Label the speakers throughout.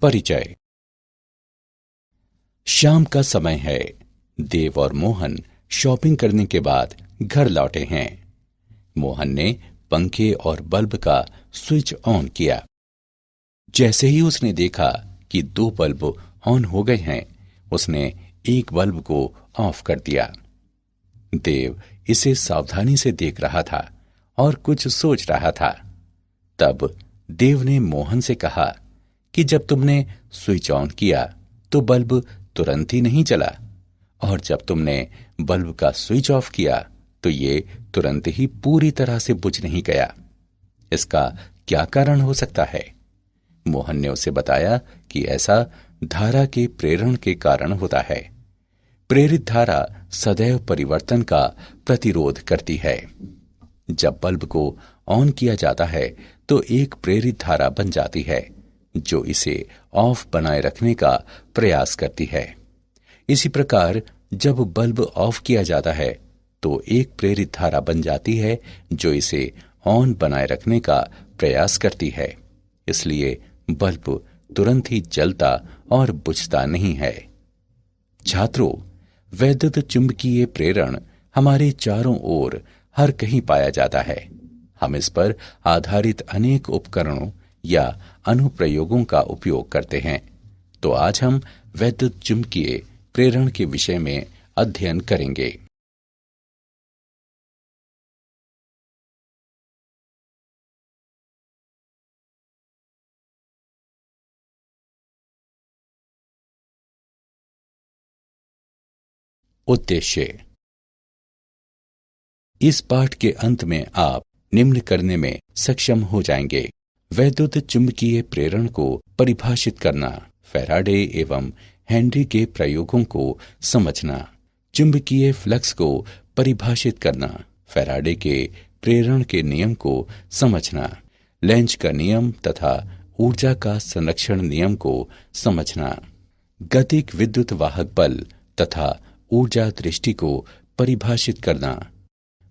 Speaker 1: परिचय। शाम का समय है। देव और मोहन शॉपिंग करने के बाद घर लौटे हैं। मोहन ने पंखे और बल्ब का स्विच ऑन किया। जैसे ही उसने देखा कि 2 बल्ब ऑन हो गए हैं, उसने एक बल्ब को ऑफ कर दिया। देव इसे सावधानी से देख रहा था और कुछ सोच रहा था। तब देव ने मोहन से कहा कि जब तुमने स्विच ऑन किया तो बल्ब तुरंत ही नहीं चला, और जब तुमने बल्ब का स्विच ऑफ किया तो ये तुरंत ही पूरी तरह से बुझ नहीं गया। इसका क्या कारण हो सकता है? मोहन ने उसे बताया कि ऐसा धारा के प्रेरण के कारण होता है। प्रेरित धारा सदैव परिवर्तन का प्रतिरोध करती है। जब बल्ब को ऑन किया जाता है तो एक प्रेरित धारा बन जाती है जो इसे ऑफ बनाए रखने का प्रयास करती है। इसी प्रकार जब बल्ब ऑफ किया जाता है तो एक प्रेरित धारा बन जाती है जो इसे ऑन बनाए रखने का प्रयास करती है। इसलिए बल्ब तुरंत ही जलता और बुझता नहीं है। छात्रों, वैद्युत चुंबकीय प्रेरण हमारे चारों ओर हर कहीं पाया जाता है। हम इस पर आधारित अनेक उपकरणों या अनुप्रयोगों का उपयोग करते हैं। तो आज हम वैद्युत चुंबकीय प्रेरण के विषय में अध्ययन करेंगे। उद्देश्य। इस पाठ के अंत में आप निम्न करने में सक्षम हो जाएंगे: वैद्युत चुंबकीय प्रेरण को परिभाषित करना, फैराडे एवं हेनरी के प्रयोगों को समझना, चुंबकीय फ्लक्स को परिभाषित करना, फैराडे के प्रेरण के नियम को समझना, लेंज का नियम तथा ऊर्जा का संरक्षण नियम को समझना, गतिक विद्युत वाहक बल तथा ऊर्जा दृष्टि को परिभाषित करना,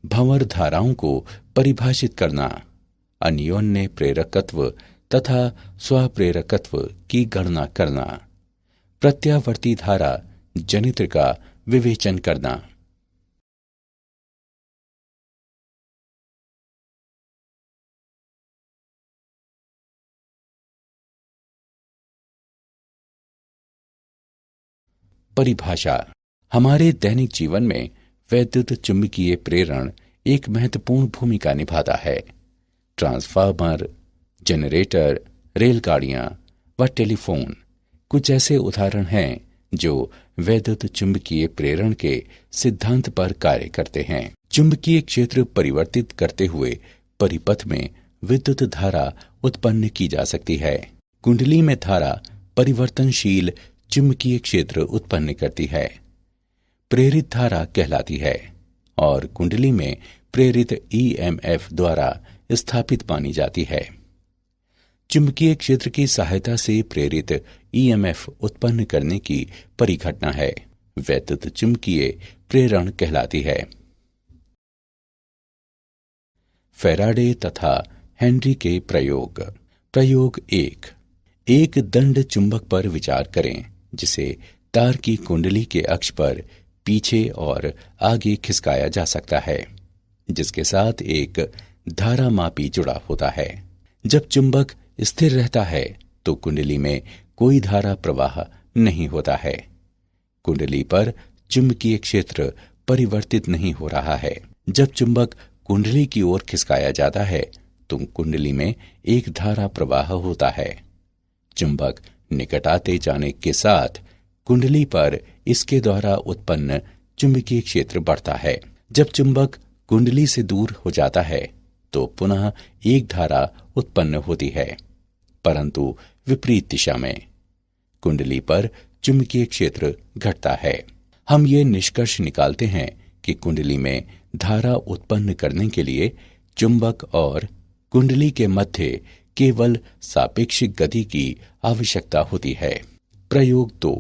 Speaker 1: भंवर धाराओं को परिभाषित करना, अन्योन्य प्रेरकत्व तथा स्वप्रेरकत्व की गणना करना, प्रत्यावर्ती धारा जनित्र का विवेचन करना। परिभाषा। हमारे दैनिक जीवन में वैद्युत चुंबकीय प्रेरण एक महत्वपूर्ण भूमिका निभाता है। ट्रांसफार्मर, जनरेटर, रेलगाड़ियां व टेलीफोन कुछ ऐसे उदाहरण हैं जो वैद्युत चुंबकीय प्रेरण के सिद्धांत पर कार्य करते हैं। चुंबकीय क्षेत्र परिवर्तित करते हुए परिपथ में विद्युत धारा उत्पन्न की जा सकती है। कुंडली में धारा परिवर्तनशील चुंबकीय क्षेत्र उत्पन्न करती है, प्रेरित धारा कहलाती है, और कुंडली में प्रेरित ईएमएफ द्वारा स्थापित मानी जाती है। चुंबकीय क्षेत्र की सहायता से प्रेरित ईएमएफ उत्पन्न करने की परिघटना है वैद्युत चुंबकीय प्रेरण कहलाती है। फैराडे तथा हेनरी के प्रयोग। प्रयोग 1। एक दंड चुंबक पर विचार करें जिसे तार की कुंडली के अक्ष पर पीछे और आगे खिसकाया जा सकता है, जिसके साथ एक धारामापी जुड़ा होता है। जब चुंबक स्थिर रहता है तो कुंडली में कोई धारा प्रवाह नहीं होता है। कुंडली पर चुंबकीय क्षेत्र परिवर्तित नहीं हो रहा है। जब चुंबक कुंडली की ओर खिसकाया जाता है तो कुंडली में एक धारा प्रवाह होता है। चुंबक निकट आते जाने के साथ कुंडली पर इसके द्वारा उत्पन्न चुंबकीय क्षेत्र बढ़ता है। जब चुंबक कुंडली से दूर हो जाता है तो पुनः एक धारा उत्पन्न होती है, परंतु विपरीत दिशा में। कुंडली पर चुंबकीय क्षेत्र घटता है। हम ये निष्कर्ष निकालते हैं कि कुंडली में धारा उत्पन्न करने के लिए चुंबक और कुंडली के मध्य केवल सापेक्षिक गति की आवश्यकता होती है। प्रयोग 2।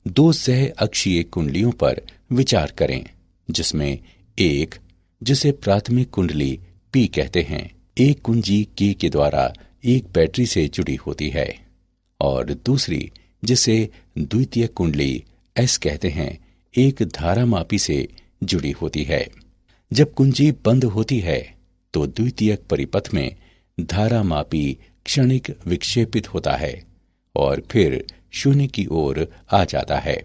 Speaker 1: 2 सह अक्षीय कुंडलियों पर विचार करें, जिसमें एक, जिसे प्राथमिक कुंडली P कहते हैं, एक कुंजी K के द्वारा एक बैटरी से जुड़ी होती है और दूसरी, जिसे द्वितीयक कुंडली एस कहते हैं, एक धारामापी से जुड़ी होती है। जब कुंजी बंद होती है तो द्वितीयक परिपथ में धारामापी क्षणिक विक्षेपित होता है और फिर शून्य की ओर आ जाता है।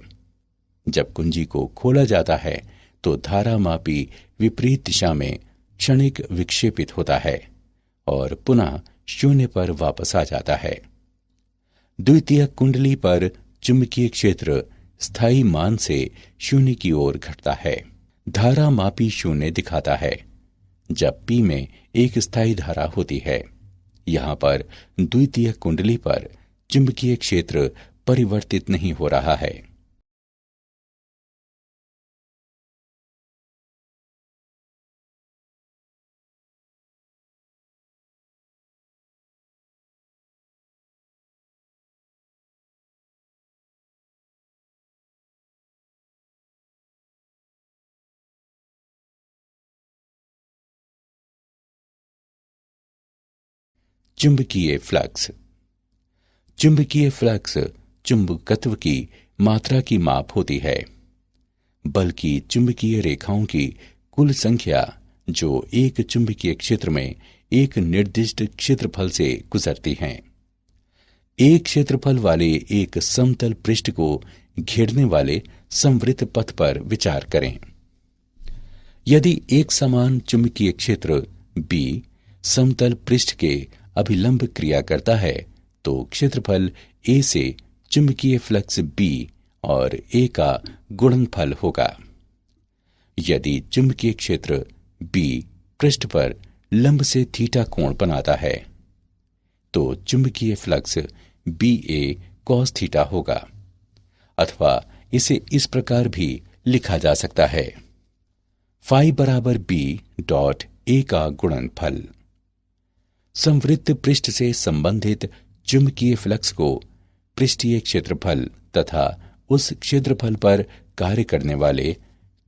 Speaker 1: जब कुंजी को खोला जाता है तो धारामापी विपरीत दिशा में क्षणिक विक्षेपित होता है और पुनः शून्य पर वापस आ जाता है। द्वितीयक कुंडली पर चुंबकीय क्षेत्र स्थायी मान से शून्य की ओर घटता है। धारामापी शून्य दिखाता है जब P में एक स्थायी धारा होती है। यहाँ पर द्वितीयक कुंडली पर चुंबकीय क्षेत्र परिवर्तित नहीं हो रहा है। चुंबकीय फ्लक्स। चुंबकीय फ्लक्स चुंबकत्व की मात्रा की माप होती है, बल्कि चुंबकीय रेखाओं की कुल संख्या जो एक चुंबकीय क्षेत्र में एक निर्दिष्ट क्षेत्रफल से गुजरती हैं। एक क्षेत्रफल वाले एक समतल पृष्ठ को घेरने वाले समवृत्त पथ पर विचार करें। यदि एक समान चुंबकीय क्षेत्र B समतल पृष्ठ के अभिलंब क्रिया करता है तो क्षेत्रफल A से चुंबकीय फ्लक्स B और A का गुणनफल होगा। यदि चुंबकीय क्षेत्र B पृष्ठ पर लंब से थीटा कोण बनाता है तो चुंबकीय फ्लक्स BA cos थीटा होगा, अथवा इसे इस प्रकार भी लिखा जा सकता है, फाई बराबर B डॉट A का गुणनफल। समवृत्त पृष्ठ से संबंधित चुंबकीय फ्लक्स को पृष्ठीय क्षेत्रफल तथा उस क्षेत्रफल पर कार्य करने वाले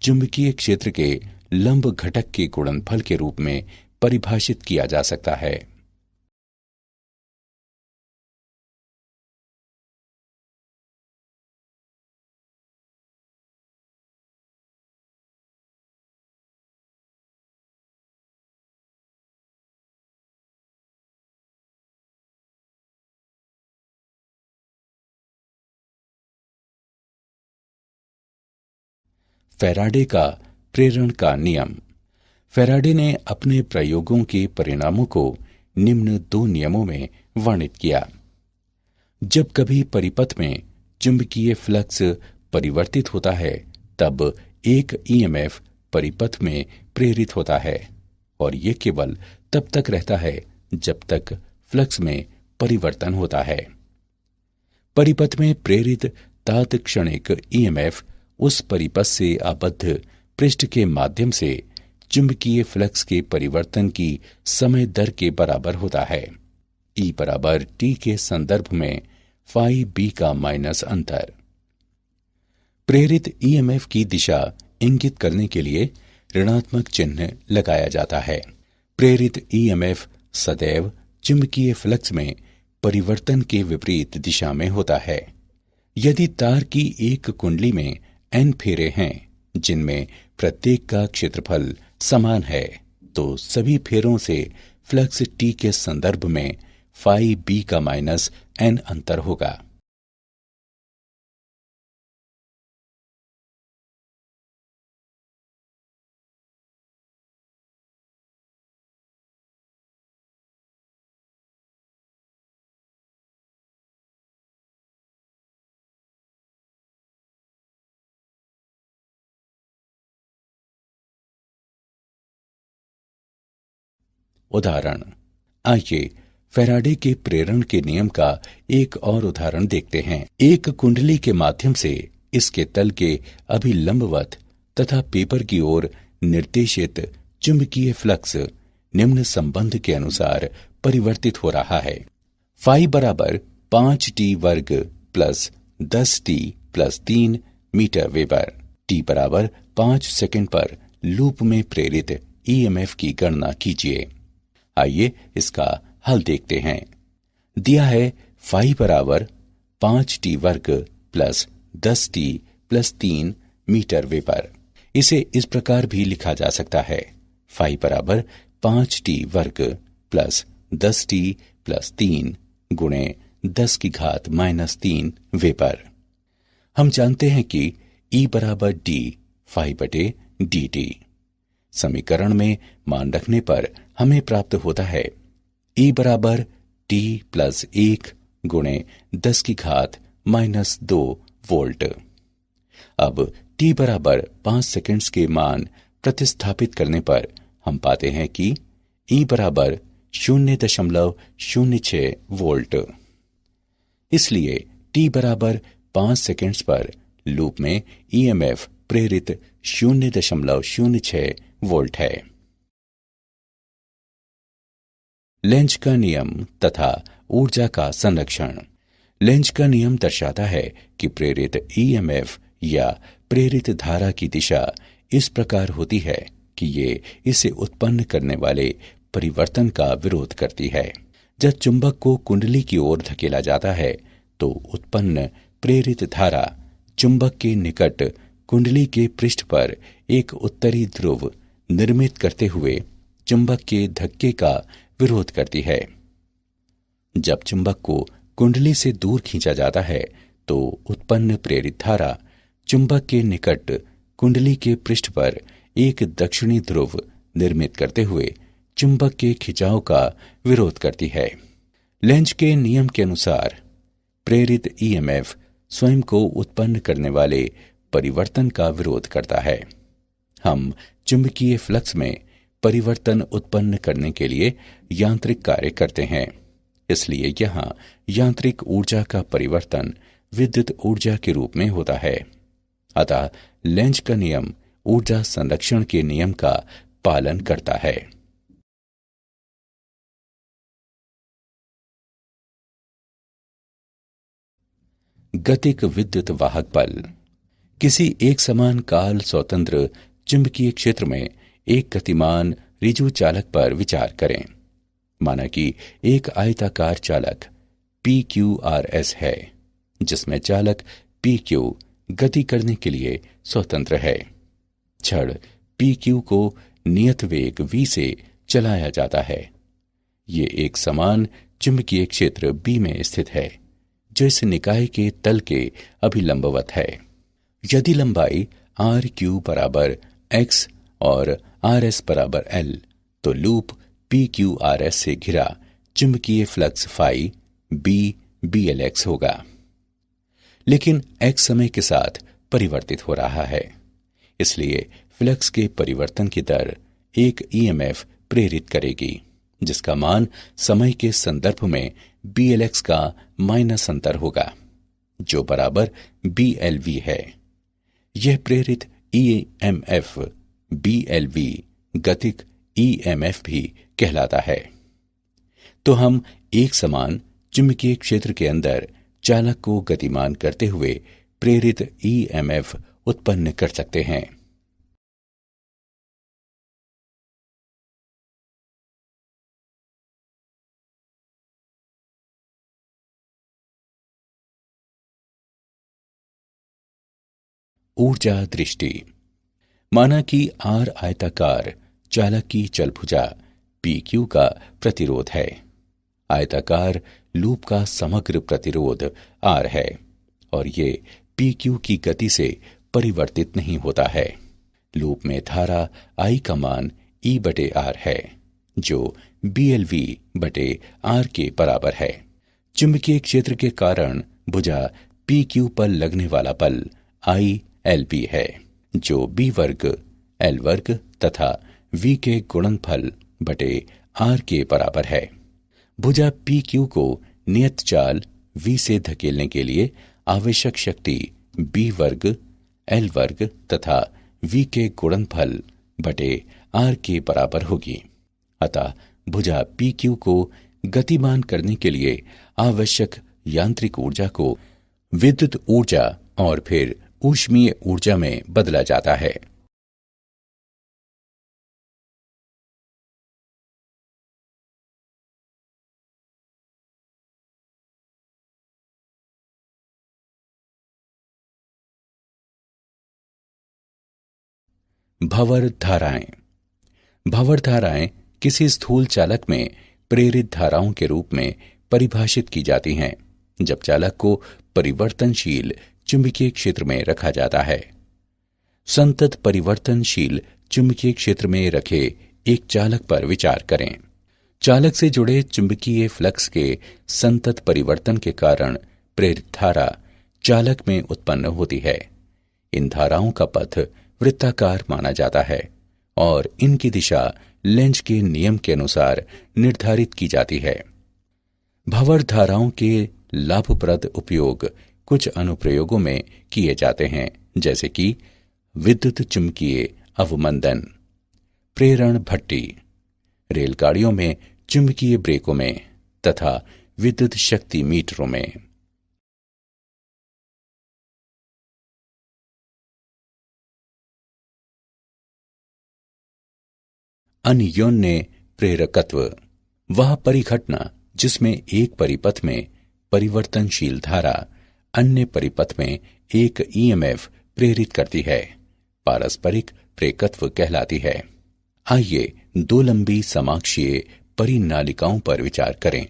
Speaker 1: चुंबकीय क्षेत्र के लंब घटक के गुणनफल के रूप में परिभाषित किया जा सकता है। फैराडे का प्रेरण का नियम। फैराडे ने अपने प्रयोगों के परिणामों को निम्न दो नियमों में वर्णित किया। जब कभी परिपथ में चुंबकीय फ्लक्स परिवर्तित होता है तब एक ईएमएफ परिपथ में प्रेरित होता है और यह केवल तब तक रहता है जब तक फ्लक्स में परिवर्तन होता है। परिपथ में प्रेरित तात्क्षणिक ईएमएफ उस परिपथ से आबद्ध पृष्ठ के माध्यम से चुंबकीय फ्लक्स के परिवर्तन की समय दर के बराबर होता है। E बराबर T के संदर्भ में फाई B का माइनस अंतर। प्रेरित ईएमएफ की दिशा इंगित करने के लिए ऋणात्मक चिन्ह लगाया जाता है। प्रेरित ईएमएफ सदैव चुंबकीय फ्लक्स में परिवर्तन के विपरीत दिशा में होता है। यदि तार की एक कुंडली में N फेरे हैं जिनमें प्रत्येक का क्षेत्रफल समान है तो सभी फेरों से फ्लक्स T के संदर्भ में फाई B का माइनस N अंतर होगा। उदाहरण। आइए फैराडे के प्रेरण के नियम का एक और उदाहरण देखते हैं। एक कुंडली के माध्यम से इसके तल के अभिलंबवत तथा पेपर की ओर निर्देशित चुंबकीय फ्लक्स निम्न संबंध के अनुसार परिवर्तित हो रहा है। फाई बराबर 5t वर्ग plus 10t plus 3 metre weber. t बराबर 5 सेकंड पर लूप में प्रेरित ईएमएफ की गणना कीजिए। आइए इसका हल देखते हैं। दिया है फाई बराबर 5t वर्ग plus 10t plus 3 metre weber. इसे इस प्रकार भी लिखा जा सकता है, फाई बराबर 5t वर्ग प्लस 10t प्लस 3 गुणे 10 की घात माइनस 3 वेबर। हम जानते हैं कि E बराबर d फाई बटे dt। समीकरण में मान रखने पर हमें प्राप्त होता है E बराबर t प्लस 1 गुणे 10 की घात माइनस 2 वोल्ट। अब t बराबर 5 सेकंड्स के मान प्रतिस्थापित करने पर हम पाते हैं कि E बराबर 0.06 वोल्ट। इसलिए t बराबर 5 सेकंड्स पर लूप में ईएमएफ प्रेरित 0.06 वोल्ट है। लेंज का नियम तथा ऊर्जा का संरक्षण। लेंज का नियम दर्शाता है कि प्रेरित ईएमएफ या प्रेरित धारा की दिशा इस प्रकार होती है कि ये इसे उत्पन्न करने वाले परिवर्तन का विरोध करती है। जब चुंबक को कुंडली की ओर धकेला जाता है तो उत्पन्न प्रेरित धारा चुंबक के निकट कुंडली के पृष्ठ पर एक उत्तरी ध्रुव निर्मित करते हुए चुंबक के धक्के का विरोध करती है। जब चुंबक को कुंडली से दूर खींचा जाता है तो उत्पन्न प्रेरित धारा चुंबक के निकट कुंडली के पृष्ठ पर एक दक्षिणी ध्रुव निर्मित करते हुए चुंबक के खिंचाव का विरोध करती है। लेंज के नियम के अनुसार प्रेरित ईएमएफ स्वयं को उत्पन्न करने वाले परिवर्तन का विरोध करता है। हम चुंबकीय फ्लक्स में परिवर्तन उत्पन्न करने के लिए यांत्रिक कार्य करते हैं, इसलिए यहां यांत्रिक ऊर्जा का परिवर्तन विद्युत ऊर्जा के रूप में होता है। अतः लेंज का नियम ऊर्जा संरक्षण के नियम का पालन करता है। गतिक विद्युत वाहक बल। किसी एक समान काल स्वतंत्र चुंबकीय क्षेत्र में एक गतिमान ऋजु चालक पर विचार करें। माना कि एक आयताकार चालक PQRS है, जिसमें चालक PQ गति करने के लिए स्वतंत्र है। छड़ PQ को नियत वेग v से चलाया जाता है। ये एक समान चुंबकीय क्षेत्र B में स्थित है, जो इस निकाय के तल के अभिलंबवत है। यदि लंबाई RQ बराबर x और RS बराबर L, तो लूप PQRS से घिरा चुंबकीय फ्लक्स फाई BLX होगा। लेकिन x समय के साथ परिवर्तित हो रहा है, इसलिए फ्लक्स के परिवर्तन की दर एक ईएमएफ प्रेरित करेगी, जिसका मान समय के संदर्भ में BLX का माइनस अंतर होगा, जो बराबर BLV है। यह प्रेरित ईएमएफ BLV गतिक ईएमएफ भी कहलाता है। तो हम एक समान चुंबकीय क्षेत्र के अंदर चालक को गतिमान करते हुए प्रेरित ईएमएफ उत्पन्न कर सकते हैं। ऊर्जा दृष्टि। माना कि R आयताकार चालक की चलभुजा PQ का प्रतिरोध है। आयताकार लूप का समग्र प्रतिरोध R है और ये PQ की गति से परिवर्तित नहीं होता है। लूप में धारा I का मान E बटे R है, जो BLV बटे R के बराबर है। चुंबकीय क्षेत्र के कारण भुजा PQ पर लगने वाला बल ILB है, जो B वर्ग L वर्ग तथा V के गुणनफल बटे R के बराबर है। भुजा PQ को नियत चाल V से धकेलने के लिए आवश्यक शक्ति B वर्ग L वर्ग तथा V के गुणनफल बटे R के बराबर होगी। अतः भुजा PQ को गतिमान करने के लिए आवश्यक यांत्रिक ऊर्जा को विद्युत ऊर्जा और फिर ऊष्मीय ऊर्जा में बदला जाता है। भंवर धाराएं। भंवर धाराएं किसी स्थूल चालक में प्रेरित धाराओं के रूप में परिभाषित की जाती हैं जब चालक को परिवर्तनशील चुंबकीय क्षेत्र में रखा जाता है। संतत परिवर्तनशील चुंबकीय क्षेत्र में रखे एक चालक पर विचार करें। चालक से जुड़े चुंबकीय फ्लक्स के संतत परिवर्तन के कारण प्रेरित धारा चालक में उत्पन्न होती है। इन धाराओं का पथ वृत्ताकार माना जाता है और इनकी दिशा लेंज के नियम के अनुसार निर्धारित की जाती है। भंवर धाराओं के लाभप्रद उपयोग कुछ अनुप्रयोगों में किए जाते हैं, जैसे कि विद्युत चुंबकीय अवमंदन, प्रेरण भट्टी, रेलगाड़ियों में चुंबकीय ब्रेकों में तथा विद्युत शक्ति मीटरों में। अन्योन्य प्रेरकत्व वह परिघटना जिसमें एक परिपथ में परिवर्तनशील धारा अन्य परिपथ में एक ईएमएफ प्रेरित करती है, पारस्परिक प्रेरकत्व कहलाती है। आइए दो लंबी समाक्षीय परिनालिकाओं पर विचार करें,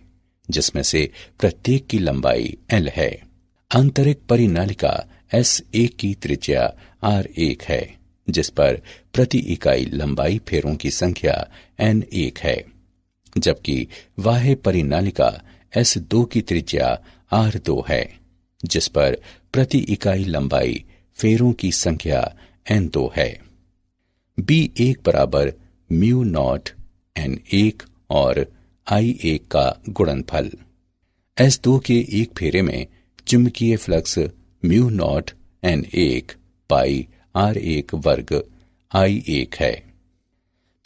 Speaker 1: जिसमें से प्रत्येक की लंबाई L है। आंतरिक परिनालिका S1 की त्रिज्या R1 है, जिस पर प्रति इकाई लंबाई फेरों की संख्या N1 है, जबकि बाह्य परिनालिका S2 की त्रिज्या R2 है, जिस पर प्रति इकाई लंबाई फेरों की संख्या N2 है। B1 बराबर म्यू नॉट N1 और I1 का गुणनफल। S2 के एक फेरे में चुंबकीय फ्लक्स म्यू नॉट N1 पाई R1 वर्ग I1 है।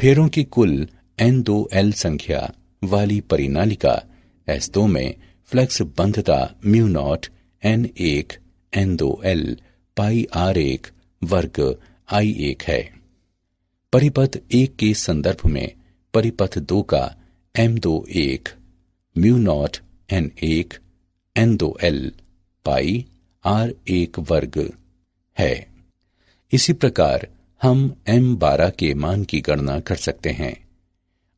Speaker 1: फेरों की कुल N2L संख्या वाली परिनालिका S2 में फ्लक्स बंधता mu naught N1 N2L pi R1 वर्ग I1 है। परिपथ 1 के संदर्भ में परिपथ 2 का M21 mu naught N1 N2L pi R1 वर्ग है। इसी प्रकार हम M12 के मान की गणना कर सकते हैं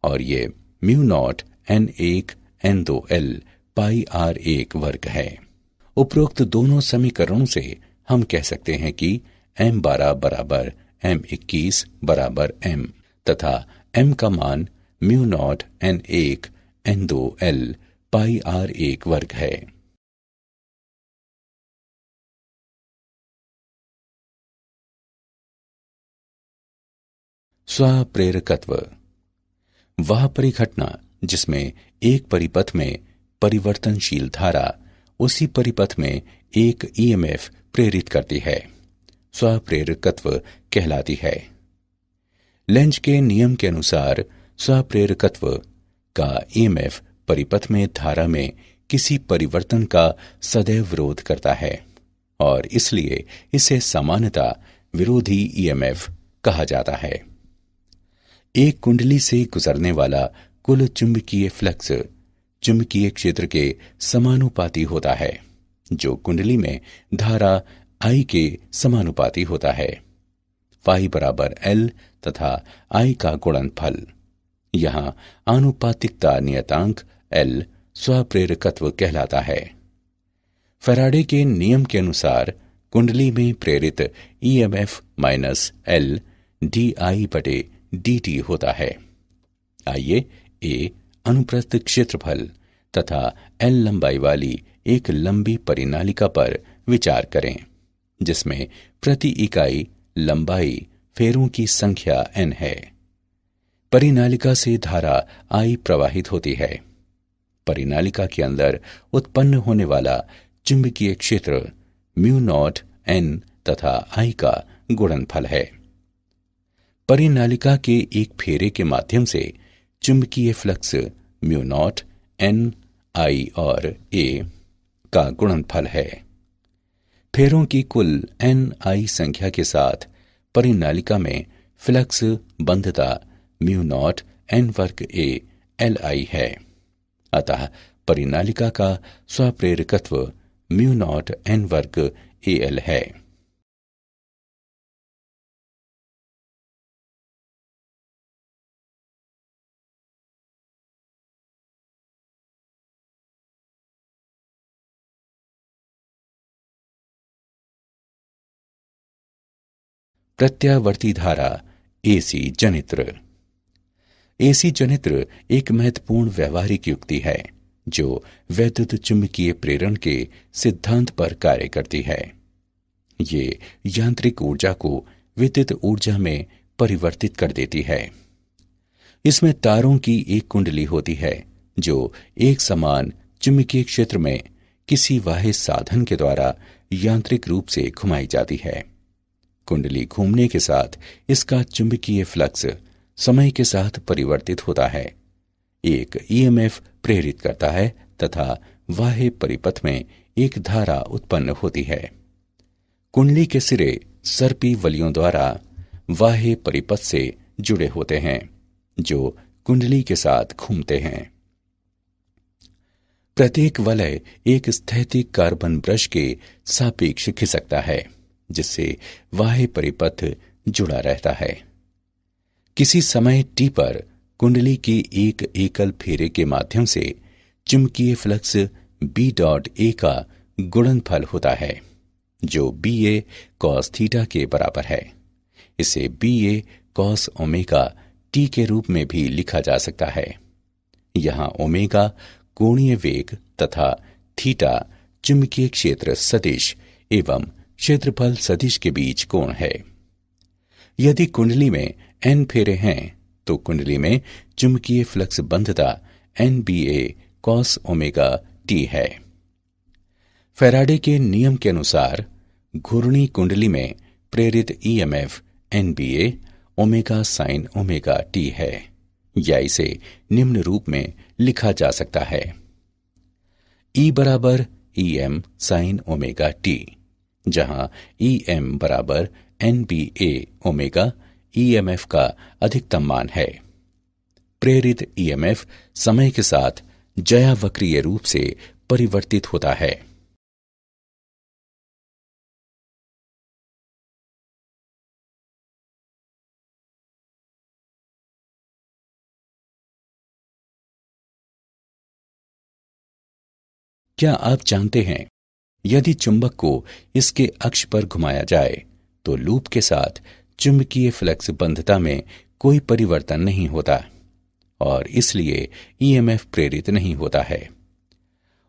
Speaker 1: और ये mu naught N1 N2L pi R1 वर्ग है। उपरोक्त दोनों समीकरणों से हम कह सकते हैं कि M12 बराबर M21 बराबर M तथा M का मान mu naught N1 N2L pi R1 वर्ग है। स्वप्रेरकत्व वह परिघटना जिसमें एक परिपथ में परिवर्तनशील धारा उसी परिपथ में एक ईएमएफ प्रेरित करती है, स्वप्रेरकत्व कहलाती है। लेंज के नियम के अनुसार स्वप्रेरकत्व का ईएमएफ परिपथ में धारा में किसी परिवर्तन का सदैव विरोध करता है और इसलिए इसे सामान्यतः विरोधी ईएमएफ कहा जाता है। एक कुंडली से गुजरने वाला कुल चुंबकीय फ्लक्स चुंबकीय क्षेत्र के समानुपाती होता है, जो कुंडली में धारा I के समानुपाती होता है। फाई बराबर L तथा I का गुणनफल। यहां आनुपातिकता नियतांक L स्वप्रेरकत्व कहलाता है। फैराडे के नियम के अनुसार कुंडली में प्रेरित ईएमएफ माइनस L dI बटे dt होता है। आइए A अनुप्रस्थ क्षेत्रफल तथा L लंबाई वाली एक लंबी परिनालिका पर विचार करें, जिसमें प्रति इकाई लंबाई फेरों की संख्या N है। परिनालिका से धारा I प्रवाहित होती है। परिनालिका के अंदर उत्पन्न होने वाला चुंबकीय क्षेत्र म्यू नॉट N तथा I का गुणनफल है। परिनालिका के एक फेरे के माध्यम से चुंबकीय flux mu naught N I और A का गुणनफल है। फेरों की कुल Ni संख्या के साथ परिनालिका में फ्लक्स बंधता म्यू नॉट N वर्ग A Li है। अतः परिनालिका का स्वप्रेरकत्व म्यू नॉट N वर्ग AL है। प्रत्यावर्ती धारा एसी जनित्र। एसी जनित्र एक महत्वपूर्ण व्यवहारिक युक्ति है जो वैद्युत चुंबकीय प्रेरण के सिद्धांत पर कार्य करती है। ये यांत्रिक ऊर्जा को विद्युत ऊर्जा में परिवर्तित कर देती है। इसमें तारों की एक कुंडली होती है जो एक समान चुंबकीय क्षेत्र में किसी बाह्य साधन के द्वारा यांत्रिक रूप से घुमाई जाती है। कुंडली घूमने के साथ इसका चुंबकीय फ्लक्स समय के साथ परिवर्तित होता है, एक ईएमएफ प्रेरित करता है तथा बाह्य परिपथ में एक धारा उत्पन्न होती है। कुंडली के सिरे सर्पी वलियों द्वारा बाह्य परिपथ से जुड़े होते हैं जो कुंडली के साथ घूमते हैं। प्रत्येक वलय एक स्थैतिक कार्बन ब्रश के सापेक्ष खिसकता है जिससे बाह्य परिपथ जुड़ा रहता है। किसी समय t पर कुंडली की एक एकल फेरे के माध्यम से चुंबकीय फ्लक्स b डॉट a का गुणनफल होता है जो ba cos थीटा के बराबर है। इसे ba cos ओमेगा t के रूप में भी लिखा जा सकता है। यहाँ ओमेगा कोणीय वेग तथा थीटा चुंबकीय क्षेत्र सदिश एवं क्षेत्रफल सदिश के बीच कोण है। यदि कुंडली में n फेरे हैं तो कुंडली में चुंबकीय फ्लक्स बंधता NBA cos ओमेगा t है। फैराडे के नियम के अनुसार घूर्णी कुंडली में प्रेरित EMF NBA omega sin omega t है, या इसे निम्न रूप में लिखा जा सकता है। E बराबर EM sin ओमेगा t, जहां EM बराबर NBA ओमेगा ईएमएफ का अधिकतम मान है। प्रेरित ईएमएफ समय के साथ ज्यावक्रीय रूप से परिवर्तित होता है। क्या आप जानते हैं, यदि चुंबक को इसके अक्ष पर घुमाया जाए तो लूप के साथ चुंबकीय फ्लक्स बंधता में कोई परिवर्तन नहीं होता और इसलिए ईएमएफ प्रेरित नहीं होता है।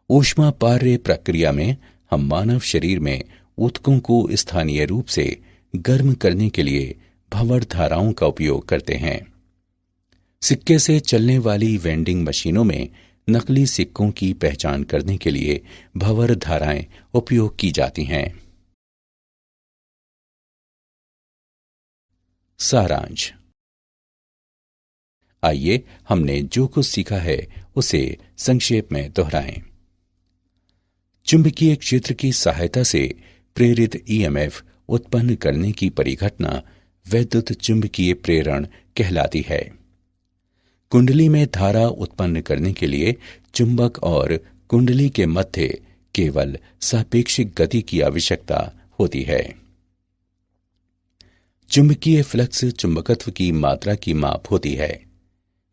Speaker 1: ऊष्मापार्य प्रक्रिया में हम मानव शरीर में ऊतकों को स्थानीय रूप से गर्म करने के लिए भंवर धाराओं का उपयोग करते हैं। सिक्के से चलने वाली वेंडिंग मशीनों में नकली सिक्कों की पहचान करने के लिए भंवर धाराएं उपयोग की जाती हैं। सारांश। आइए हमने जो कुछ सीखा है उसे संक्षेप में दोहराएं। चुंबकीय क्षेत्र की सहायता से प्रेरित ईएमएफ उत्पन्न करने की परिघटना वैद्युत चुंबकीय प्रेरण कहलाती है। कुंडली में धारा उत्पन्न करने के लिए चुंबक और कुंडली के मध्य केवल सापेक्षिक गति की आवश्यकता होती है। चुंबकीय फ्लक्स चुंबकत्व की मात्रा की माप होती है,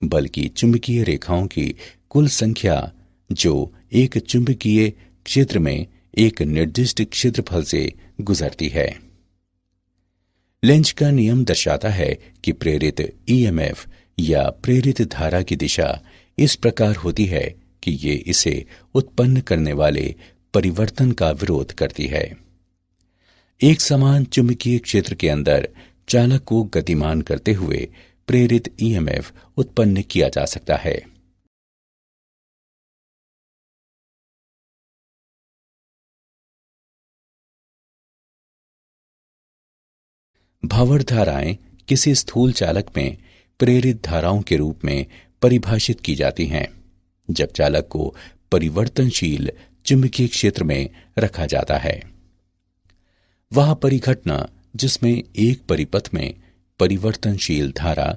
Speaker 1: बल्कि चुंबकीय रेखाओं की कुल संख्या जो एक चुंबकीय क्षेत्र में एक निर्दिष्ट क्षेत्रफल से गुजरती है। लेंज का नियम दर्शाता है कि प्रेरित ईएमएफ या प्रेरित धारा की दिशा इस प्रकार होती है कि ये इसे उत्पन्न करने वाले परिवर्तन का विरोध करती है। एक समान चुंबकीय क्षेत्र के अंदर चालक को गतिमान करते हुए प्रेरित ईएमएफ उत्पन्न किया जा सकता है। भंवर धाराएं किसी स्थूल चालक में प्रेरित धाराओं के रूप में परिभाषित की जाती हैं जब चालक को परिवर्तनशील चुंबकीय क्षेत्र में रखा जाता है। वह परिघटना जिसमें एक परिपथ में परिवर्तनशील धारा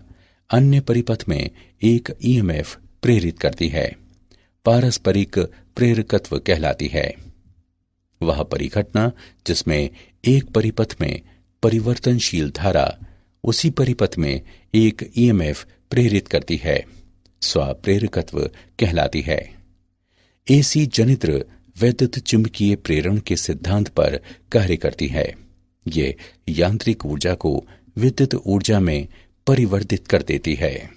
Speaker 1: अन्य परिपथ में एक ईएमएफ प्रेरित करती है, पारस्परिक प्रेरकत्व कहलाती है। वह परिघटना जिसमें एक परिपथ में परिवर्तनशील धारा उसी परिपथ में एक ईएमएफ प्रेरित करती है, स्वप्रेरकत्व कहलाती है। एसी जनित्र वैद्युत चुंबकीय प्रेरण के सिद्धांत पर कार्य करती है। ये यांत्रिक ऊर्जा को विद्युत ऊर्जा में परिवर्तित कर देती है।